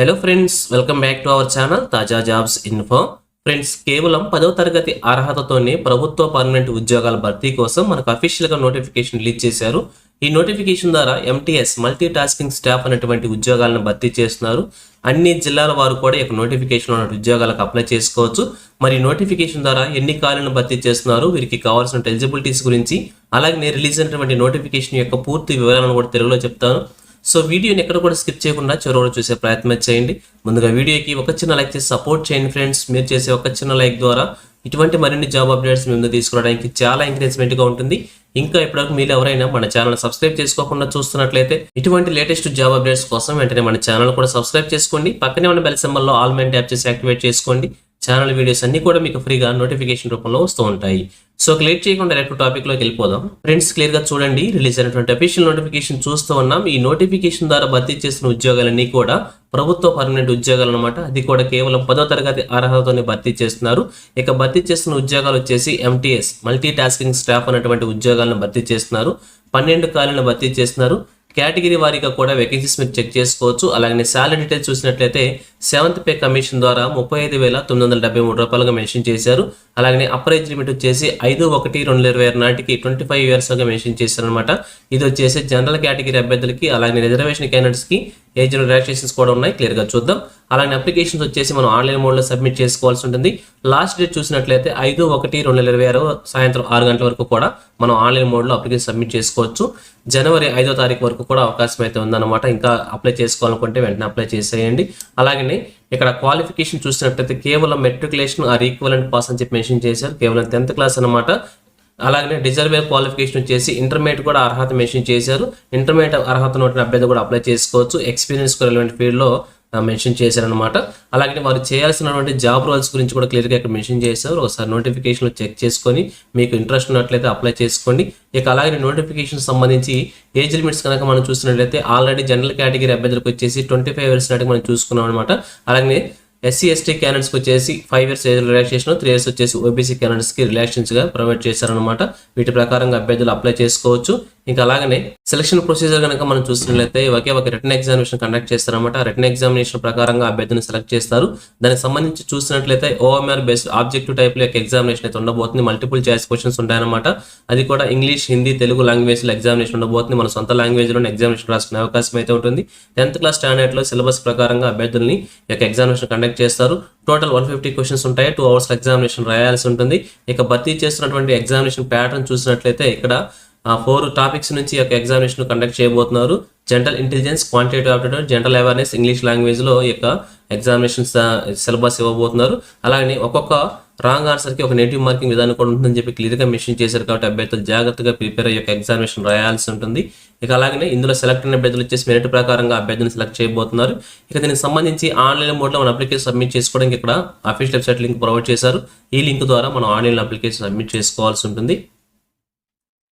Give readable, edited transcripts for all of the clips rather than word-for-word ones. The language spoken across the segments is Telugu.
Hello friends, welcome back to our channel తాజా జాబ్స్ ఇన్ఫో. ఫ్రెండ్స్, కేవలం 10వ తరగతి అర్హతతోనే ప్రభుత్వ పర్మనెంట్ ఉద్యోగాల భర్తీ కోసం మనకు అఫీషియల్గా నోటిఫికేషన్ రిలీజ్ చేశారు. ఈ నోటిఫికేషన్ ద్వారా ఎంటీఎస్ మల్టీ టాస్కింగ్ స్టాఫ్ అనేటువంటి ఉద్యోగాలను భర్తీ చేస్తున్నారు. అన్ని జిల్లాల వారు కూడా ఈ నోటిఫికేషన్ ఉన్న ఉద్యోగాలకు అప్లై చేసుకోవచ్చు. మరి నోటిఫికేషన్ ద్వారా ఎన్ని ఖాళీలను భర్తీ చేస్తున్నారు, వీరికి కావాల్సిన ఎలిజిబిలిటీస్ గురించి, అలాగే రిలీజ్ అయినటువంటి నోటిఫికేషన్ యొక్క పూర్తి వివరాలను కూడా తెలుగులో చెప్తాను. సో వీడియోని ఎక్కడ కూడా స్కిప్ చేయకుండా చివరి చూసే ప్రయత్నం చేయండి. ముందుగా వీడియోకి ఒక చిన్న లైక్ చేసి సపోర్ట్ చేయండి ఫ్రెండ్స్. మీరు చేసే ఒక చిన్న లైక్ ద్వారా ఇటువంటి మరిన్ని జాబ్ అప్డేట్స్ మీ ముందు తీసుకురావడానికి చాలా ఎంకరేజ్మెంట్గా ఉంటుంది. ఇంకా ఇప్పటివరకు మీరు ఎవరైనా మన ఛానల్ సబ్స్క్రైబ్ చేసుకోకుండా చూస్తున్నట్లయితే ఇటువంటి లేటెస్ట్ జాబ్ అప్డేట్స్ కోసం వెంటనే మన ఛానల్ కూడా సబ్స్క్రైబ్ చేసుకోండి. పక్కనే ఉన్న బెల్ సింబల్లో ఆల్ మెయిన్ ట్యాప్ చేసి యాక్టివేట్ చేసుకోండి. ఛానల్ వీడియోస్ అన్ని కూడా మీకు ఫ్రీగా నోటిఫికేషన్ రూపంలో వస్తూ ఉంటాయి. సో లేట్ చేయకుండా డైరెక్ట్ టాపిక్లోకి వెళ్ళిపోదాం. ఫ్రెండ్స్, క్లియర్గా చూడండి, రిలీజ్ అయినటువంటి అఫీషియల్ నోటిఫికేషన్ చూస్తూ ఉన్నాం. ఈ నోటిఫికేషన్ ద్వారా భర్తీ చేసిన ఉద్యోగాలన్నీ కూడా ప్రభుత్వ పర్మనెంట్ ఉద్యోగాలు అనమాట. అది కూడా కేవలం 10వ తరగతి అర్హతతోనే భర్తీ చేస్తున్నారు. ఇక భర్తీ చేస్తున్న ఉద్యోగాలు వచ్చేసి ఎంటీఎస్ మల్టీ టాస్కింగ్ స్టాఫ్ అనేటువంటి ఉద్యోగాలను భర్తీ చేస్తున్నారు. 12 ఖాళీలను భర్తీ చేస్తున్నారు. కేటగిరీ వారీగా కూడా వేకెన్సీస్ మీరు చెక్ చేసుకోవచ్చు. అలాగే శాలరీ డీటెయిల్స్ చూసినట్లయితే 7th పే కమిషన్ ద్వారా 35,973 రూపాయలుగా మెన్షన్ చేశారు. అలాగే అప్పర్ ఏజ్ లిమిట్ వచ్చేసి 5/1/2026 నాటికి 25 ఇయర్స్గా మెన్షన్ చేశారనమాట. ఇది వచ్చేసి జనరల్ కేటగిరీ అభ్యర్థులకి, అలాగే రిజర్వేషన్ క్యాండిడేట్స్కి ఏజ్ రిలాక్సేషన్స్ కూడా ఉన్నాయి. క్లియర్గా చూద్దాం. అలాగే అప్లికేషన్స్ వచ్చేసి మనం ఆన్లైన్ మోడ్లో సబ్మిట్ చేసుకోవాల్సి ఉంటుంది. లాస్ట్ డేట్ చూసినట్లయితే 5/1/2026 సాయంత్రం 6 గంటల వరకు కూడా మనం ఆన్లైన్ మోడ్లో అప్లికేషన్ సబ్మిట్ చేసుకోవచ్చు. జనవరి 5వ తారీఖు వరకు కూడా అవకాశం అయితే ఉందన్నమాట. ఇంకా అప్లై చేసుకోవాలనుకుంటే వెంటనే అప్లై చేసేయండి. అలాగే ఇక్కడ క్వాలిఫికేషన్ చూసినట్లయితే కేవలం మెట్రికులేషన్ ఆర్ ఈక్వలెంట్ పాస్ అని చెప్పి మెన్షన్ చేశారు. కేవలం 10th క్లాస్ అనమాట. అలాగే డిజర్వేర్ క్వాలిఫికేషన్ వచ్చేసి ఇంటర్మీడియట్ కూడా అర్హత మెన్షన్ చేశారు. ఇంటర్మీడియట్ అర్హత ఉన్న అభ్యర్థి కూడా అప్లై చేసుకోవచ్చు. ఎక్స్పీరియన్స్ రెలవెంట్ ఫీల్డ్లో మెన్షన్ చేశారనమాట. అలాగే వారు చేయాల్సినటువంటి జాబ్ రోల్స్ గురించి కూడా క్లియర్గా ఇక్కడ మెన్షన్ చేశారు. ఒకసారి నోటిఫికేషన్లో చెక్ చేసుకొని మీకు ఇంట్రెస్ట్ ఉన్నట్లయితే అప్లై చేసుకోండి. ఇక అలాగే నోటిఫికేషన్ సంబంధించి ఏజ్ లిమిట్స్ కనుక మనం చూసినట్లయితే ఆల్రెడీ జనరల్ కేటగిరీ అభ్యర్థులకు వచ్చేసి 25 ఇయర్స్ నాటికి మనం చూసుకున్నాం అనమాట. అలాగే SC/ST క్యాండిడేట్స్కి వచ్చేసి 5 ఇయర్స్ ఏజ్ రిలాక్సేషన్, 3 ఇయర్స్ వచ్చేసి OBC క్యాండిడేట్స్కి రిలాక్సేషన్స్గా ప్రొవైడ్ చేశారనమాట. వీటి ప్రకారంగా అభ్యర్థులు అప్లై చేసుకోవచ్చు. ఇంకా అలాగనే సెలక్షన్ ప్రొసీజర్ కనుక మనం చూసినట్లయితే ఒకే ఒక రిటర్న్ ఎగ్జామినేషన్ కండక్ట్ చేస్తారనమాట. రిటర్న్ ఎగ్జామినేషన్ ప్రకారంగా అభ్యర్థిని సెలెక్ట్ చేస్తారు. దానికి సంబంధించి చూసినట్లయితే OMR బేస్డ్ ఆబ్జెక్టివ్ టైప్లో యొక్క ఎగ్జామినేషన్ అయితే ఉండబోతుంది. మల్టిపుల్ చాయిస్ క్వశ్చన్స్ ఉంటాయన్నమాట. అది కూడా ఇంగ్లీష్, హిందీ, తెలుగు లాంగ్వేజ్లో ఎగ్జామినేషన్ ఉండబోతుంది. మన సొంత లాంగ్వేజ్లోనే ఎగ్జామినేషన్ రాసుకునే అవకాశం అయితే ఉంటుంది. 10th క్లాస్ స్టాండర్డ్లో సిలబస్ ప్రకారంగా అభ్యర్థుల్ని యొక్క ఎగ్జామినేషన్ కండక్ట్ చేస్తారు. టోటల్ 150 క్వశ్చన్స్ ఉంటాయి. 2 hours ఎగ్జామినేషన్ రాయాల్సి ఉంటుంది. ఇక భర్తీ చేస్తున్నటువంటి ఎగ్జామినేషన్ ప్యాటర్న్ చూసినట్లయితే ఇక్కడ 4 టాపిక్స్ నుంచి యొక్క ఎగ్జామినేషన్ కండక్ట్ చేయబోతున్నారు. General intelligence, quantitative aptitude, general awareness, English లాంగ్వేజ్లో యొక్క ఎగ్జామినేషన్ సిలబస్ ఇవ్వబోతున్నారు. అలాగే ఒక్కొక్క రాంగ్ ఆన్సర్కి ఒక నెగిటివ్ మార్కింగ్ విధానం కూడా ఉంటుందని చెప్పి క్లియర్గా మెన్షన్ చేశారు. కాబట్టి అభ్యర్థులు జాగ్రత్తగా ప్రిపేర్ అయ్యే ఎగ్జామినేషన్ రాయాల్సి ఉంటుంది. ఇక అలాగే ఇందులో సెలెక్ట్ అయిన అభ్యర్థులు వచ్చేసి మెరిట్ ప్రకారంగా అభ్యర్థిని సెలెక్ట్ చేయబోతున్నారు. ఇక దీనికి సంబంధించి ఆన్లైన్ మోడ్లో మన అప్లికేషన్ సబ్మిట్ చేసుకోవడానికి ఇక్కడ అఫీషియల్ వెబ్సైట్ లింక్ ప్రొవైడ్ చేశారు. ఈ లింక్ ద్వారా మనం ఆన్లైన్ అప్లికేషన్ సబ్మిట్ చేసుకోవాల్సి ఉంటుంది.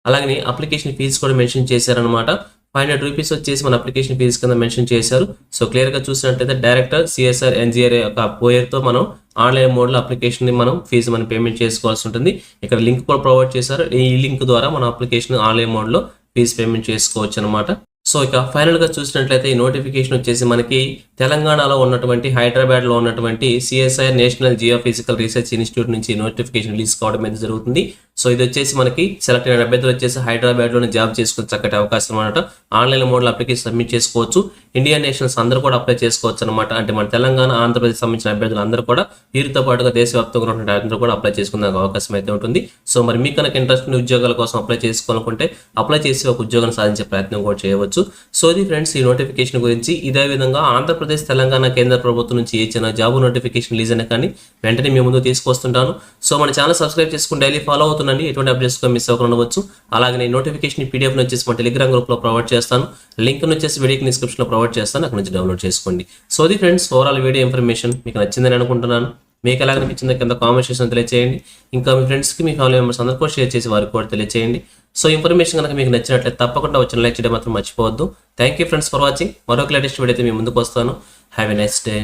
అలాగే అప్లికేషన్ ఫీజు కూడా మెన్షన్ చేశారనమాట. 500 రూపీస్ వచ్చేసి మన అప్లికేషన్ ఫీజు కింద మెన్షన్ చేశారు. సో క్లియర్గా చూసినట్లయితే డైరెక్టర్ CSR NGRA యొక్క పోయర్తో మనం ఆన్లైన్ మోడ్లో అప్లికేషన్ మనం ఫీజు మనం పేమెంట్ చేసుకోవాల్సి ఉంటుంది. ఇక్కడ లింక్ కూడా ప్రొవైడ్ చేశారు. ఈ లింక్ ద్వారా మన అప్లికేషన్ ఆన్లైన్ మోడ్లో ఫీజు పేమెంట్ చేసుకోవచ్చు అనమాట. సో ఇక ఫైనల్గా చూసినట్లయితే ఈ నోటిఫికేషన్ వచ్చేసి మనకి తెలంగాణలో ఉన్నటువంటి హైదరాబాద్లో ఉన్నటువంటి CSIR national geophysical research institute నుంచి నోటిఫికేషన్ రిలీజ్ కావడం అయితే జరుగుతుంది. సో ఇది వచ్చేసి మనకి సెలెక్ట్ అయిన అభ్యర్థులు వచ్చేసి హైదరాబాద్లోనే జాబ్ చేసుకుని చక్కటి అవకాశం అనమాట. ఆన్లైన్ మోడ్లో అప్లికేషన్ సబ్మిట్ చేసుకోవచ్చు. ఇండియన్ నేషనల్స్ అందరూ కూడా అప్లై చేసుకోవచ్చు అనమాట. అంటే మన తెలంగాణ, ఆంధ్రప్రదేశ్ సంబంధించిన అభ్యర్థులు అందరూ కూడా వీరితో పాటుగా దేశవ్యాప్తంగా ఉన్నటువంటి అందరూ కూడా అప్లై చేసుకునే అవకాశం అయితే ఉంటుంది. సో మరి మీకు కనుక ఇంట్రెస్ట్ ఉన్న ఉద్యోగాల కోసం అప్లై చేసుకోవాలనుకుంటే అప్లై చేసి ఒక ఉద్యోగాన్ని సాధించే ప్రయత్నం కూడా చేయవచ్చు. సో ఇది ఫ్రెండ్స్ ఈ నోటిఫికేషన్ గురించి. ఇదే విధంగా ఆంధ్రప్రదేశ్, తెలంగాణ కేంద్ర ప్రభుత్వం నుంచి ఏ చిన్న జాబ్ నోటిఫికేషన్ రిలీజ్ అయినా కానీ వెంటనే మీ ముందు తీసుకొస్తుంటాను. సో మన ఛానల్ సబ్స్క్రైబ్ చేసుకుని డైలీ ఫాలో అవుతుండండి. ఎటువంటి అప్డేట్స్ మిస్ అవ్వకుండా ఉండవచ్చు. అలాగే నేను నోటిఫికేషన్ PDF వచ్చేసి మన టెలిగ్రామ్ గ్రూప్లో ప్రొవైడ్ చేస్తాను. లింక్ వచ్చేసి వీడియోకి డిస్క్రిప్షన్లో ప్రొవైడ్ చేస్తాను. అక్కడ నుంచి డౌన్లోడ్ చేసుకోండి. సో ఇది ఫ్రెండ్స్ ఓవరాల్ వీడియో ఇన్ఫర్మేషన్ మీకు నచ్చిందని అనుకుంటున్నాను. మీకు ఎలా అనిపించిందో కింద కామెంట్ సెక్షన్ తెలియజేయండి. ఇంకా మీ ఫ్రెండ్స్కి, మీ ఫ్యామిలీ మెంబర్స్ అందరూ కూడా షేర్ చేసి వారికి కూడా తెలియజేయండి. సో ఇన్ఫర్మేషన్ కనుక మీకు నచ్చినట్లయితే తప్పకుండా వచ్చిన లైక్ చేయడం మాత్రం మర్చిపోవద్దు. Thank you friends for watching. మరొక లేటెస్ట్ వీడియో అయితే మీ ముందుకు వస్తాను. Have a nice day.